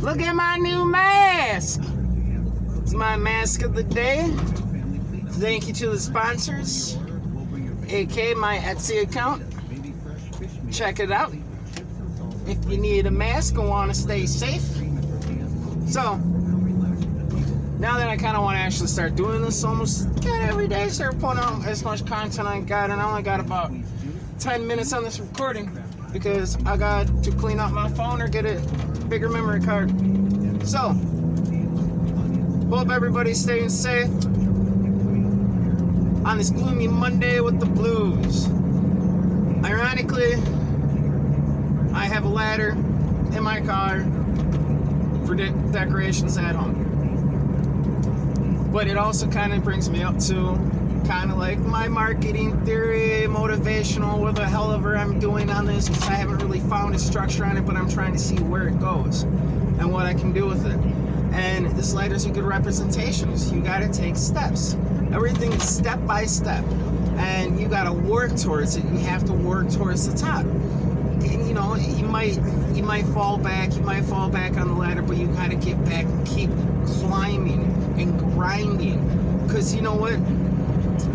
Look at my new mask. It's my mask of the day. Thank you to the sponsors, aka my Etsy account. Check it out if you need a mask and want to stay safe. So now that I kind of want to actually start doing this almost kind of every day, start putting out as much content I got, and I only got about 10 minutes on this recording because I got to clean up my phone or get a bigger memory card. So hope everybody's staying safe on this gloomy Monday with the blues. Ironically, I have a ladder in my car for decorations at home. But it also kind of brings me up to kind of like my marketing theory, motivational, what the hell ever I'm doing on this, because I haven't really found a structure on it, but I'm trying to see where it goes and what I can do with it. And this ladder's a good representation. You gotta take steps. Everything is step by step, and you gotta work towards it. You have to work towards the top. And you know, you might fall back on the ladder, but you gotta get back and keep climbing and grinding. Because you know what?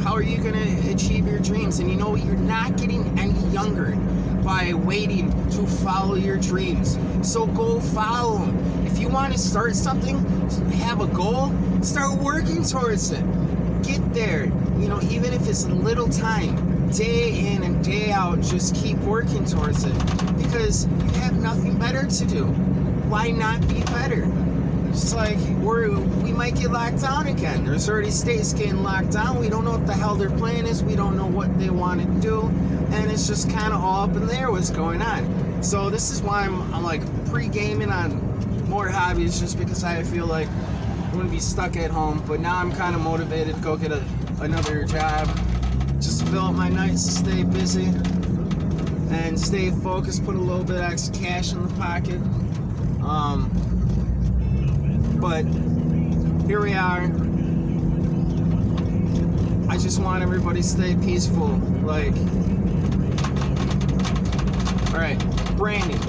How are you gonna achieve your dreams? And you know what? You're not getting any younger by waiting to follow your dreams. So go follow them. If you want to start something, have a goal, start working towards it. Get there. You know, even if it's a little time, day in and day out, just keep working towards it. Because you have nothing better to do. Why not be better? It's like we might get locked down again. There's already states getting locked down. We don't know what the hell their plan is. We don't know what they want to do. And it's just kind of all up in the air what's going on. So this is why I'm like pre-gaming on more hobbies, just because I feel like I'm going to be stuck at home. But now I'm kind of motivated to go get another job. Just fill up my nights to stay busy and stay focused, put a little bit of extra cash in the pocket. But here we are. I just want everybody to stay peaceful. Like, alright, branding.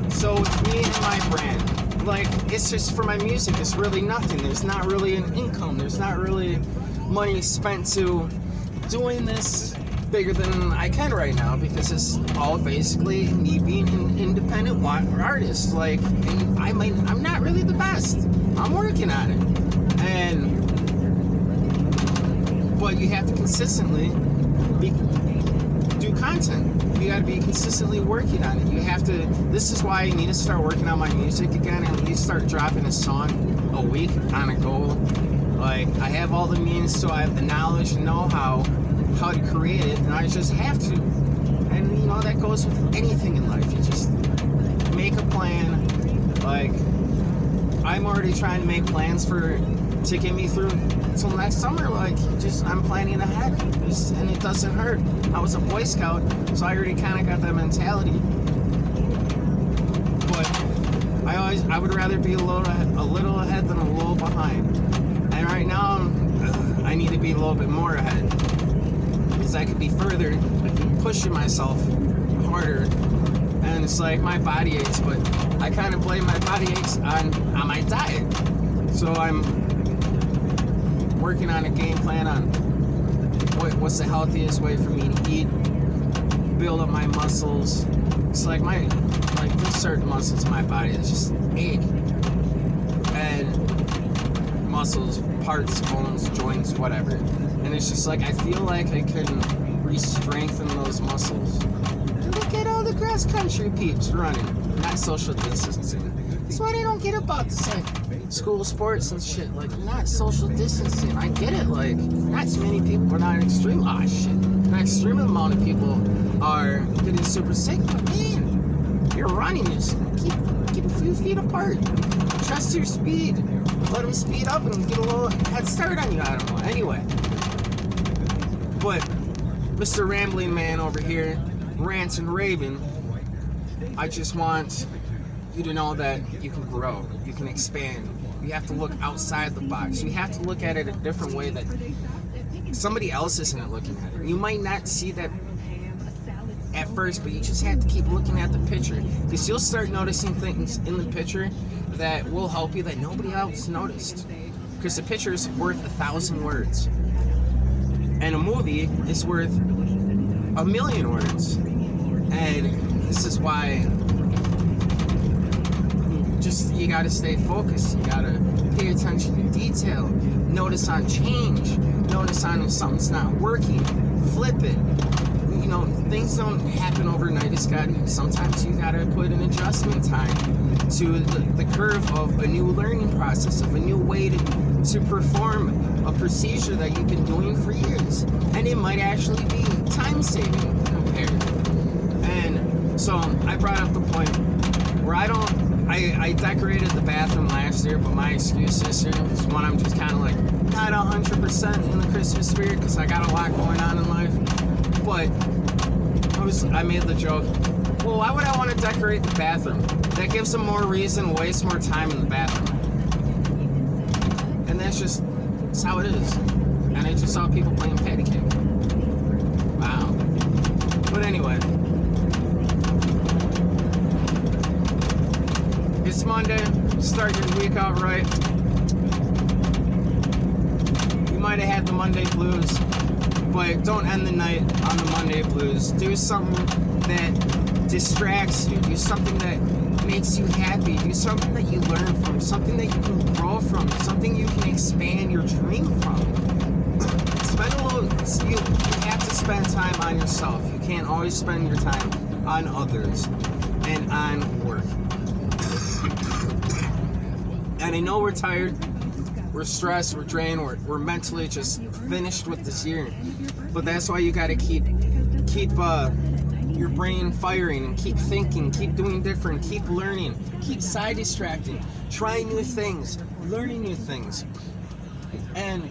So with me and my brand, like, it's just for my music. It's really nothing. There's not really an income. There's not really money spent to doing this bigger than I can right now, because it's all basically me being an independent artist. Like, and I'm not really the best. I'm working on it. But you have to consistently do content. You got to be consistently working on it. You have to. This is why I need to start working on my music again, and at least start dropping a song a week on a goal. Like, I have all the means, so I have the knowledge and know-how to create it, and I just have to. And you know, that goes with anything in life. You just make a plan. Like, I'm already trying to make plans to get me through till next summer. Like, I'm planning ahead, and it doesn't hurt. I was a Boy Scout, so I already kind of got that mentality. But I would rather be a little ahead than a little behind. And right now, I need to be a little bit more ahead, because I could be further, pushing myself harder. And it's like my body aches, but I kind of blame my body aches on my diet. So I'm working on a game plan on what's the healthiest way for me to eat, build up my muscles. It's like there's certain muscles in my body that just ache, and muscles, parts, bones, joints, whatever. And it's just like I feel like I can re-strengthen those muscles. Look at all the cross country peeps running, not social distancing. That's what I don't get about this, like, school sports and shit. Like, not social distancing. I get it, like, not too many people are not extreme. Not extreme amount of people are getting super sick. But man, you're running, just keep a few feet apart. Trust your speed. Let them speed up and get a little head start on you. I don't know. Anyway, but Mr. Rambling Man over here, rants and raving. I just want you to know that you can grow, you can expand. You have to look outside the box. You have to look at it a different way that somebody else isn't looking at it. You might not see that at first, but you just have to keep looking at the picture, because you'll start noticing things in the picture that will help you that nobody else noticed, because the picture is worth 1,000 words and a movie is worth 1,000,000 words. And this is why just you gotta stay focused. You gotta pay attention to detail. Notice on change. Notice on if something's not working. Flip it. You know, things don't happen overnight. Sometimes you gotta put an adjustment time to the curve of a new learning process, of a new way to perform a procedure that you've been doing for years. And it might actually be time saving compared. And so I brought up the point where I decorated the bathroom last year, but my excuse this year is one I'm just kind of like not 100% in the Christmas spirit because I got a lot going on in life. But I made the joke, well, why would I want to decorate the bathroom? That gives them more reason to waste more time in the bathroom. And that's how it is. And I just saw people playing patty cake. Wow. But anyway, it's Monday. Start your week out right. You might have had the Monday blues, but don't end the night on the Monday blues. Do something that distracts you. Do something that makes you happy. Do something that you learn from. Something that you can grow from. Something you can expand your dream from. You have to spend time on yourself. You can't always spend your time on others and on work. And I know we're tired, we're stressed, we're drained, we're mentally just finished with this year. But that's why you gotta keep your brain firing and keep thinking, keep doing different, keep learning, keep side distracting, trying new things, learning new things. And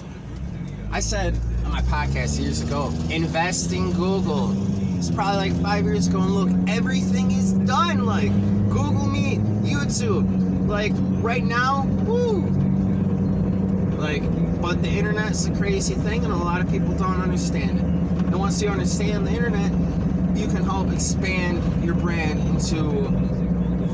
I said on my podcast years ago, invest in Google. It's probably like 5 years ago, and look, everything is done. Like Google Meet, YouTube, like right now, woo. Like, but the internet's a crazy thing, and a lot of people don't understand it. And once you understand the internet, you can help expand your brand into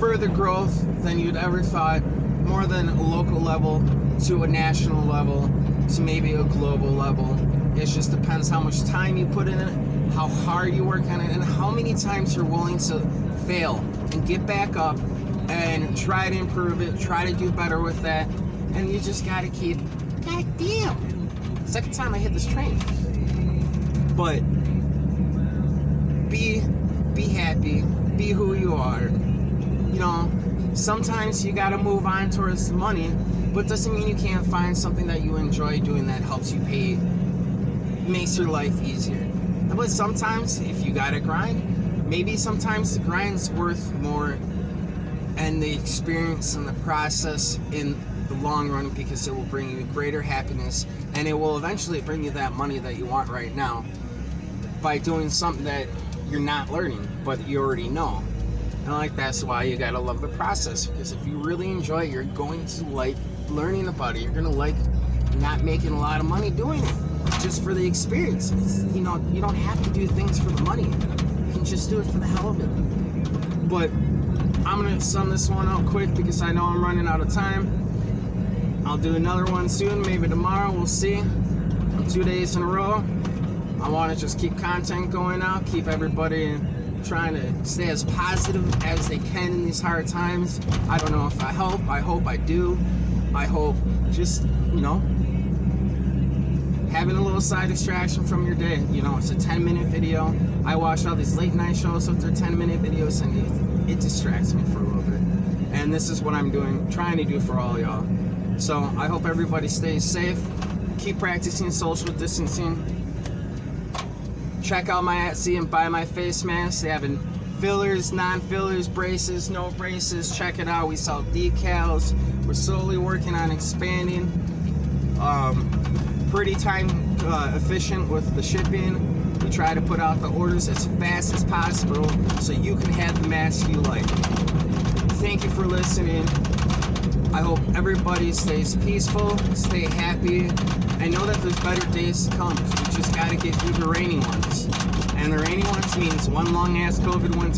further growth than you'd ever thought, more than a local level to a national level to maybe a global level. It just depends how much time you put in it, how hard you work on it, and how many times you're willing to fail and get back up and try to improve it, try to do better with that. And you just gotta keep, goddamn, second time I hit this train. But be happy, be who you are. You know, sometimes you gotta move on towards money, but doesn't mean you can't find something that you enjoy doing that helps you pay, makes your life easier. But sometimes if you gotta grind, maybe sometimes the grind's worth more and the experience and the process in the long run, because it will bring you greater happiness and it will eventually bring you that money that you want right now by doing something that you're not learning but you already know. And like that's why you gotta love the process, because if you really enjoy it, you're going to like learning about it. You're gonna like not making a lot of money doing it just for the experience. You know, you don't have to do things for the money. You can just do it for the hell of it. But I'm gonna sum this one out quick because I know I'm running out of time. I'll do another one soon, maybe tomorrow, we'll see. 2 days in a row. I want to just keep content going out, keep everybody trying to stay as positive as they can in these hard times. I don't know if I help. I hope I do. I hope just, you know, having a little side distraction from your day. You know, it's a 10-minute video. I watch all these late night shows with their 10-minute videos, and it distracts me for a little bit. And this is what I'm doing, trying to do for all y'all. So I hope everybody stays safe. Keep practicing social distancing. Check out my Etsy and buy my face masks. They have fillers, non-fillers, braces, no braces. Check it out. We sell decals. We're slowly working on expanding. Pretty time efficient with the shipping. We try to put out the orders as fast as possible so you can have the mask you like. Thank you for listening. I hope everybody stays peaceful, stay happy, and know that there's better days to come. We just gotta get through the rainy ones. And And the rainy ones means one long ass COVID winter.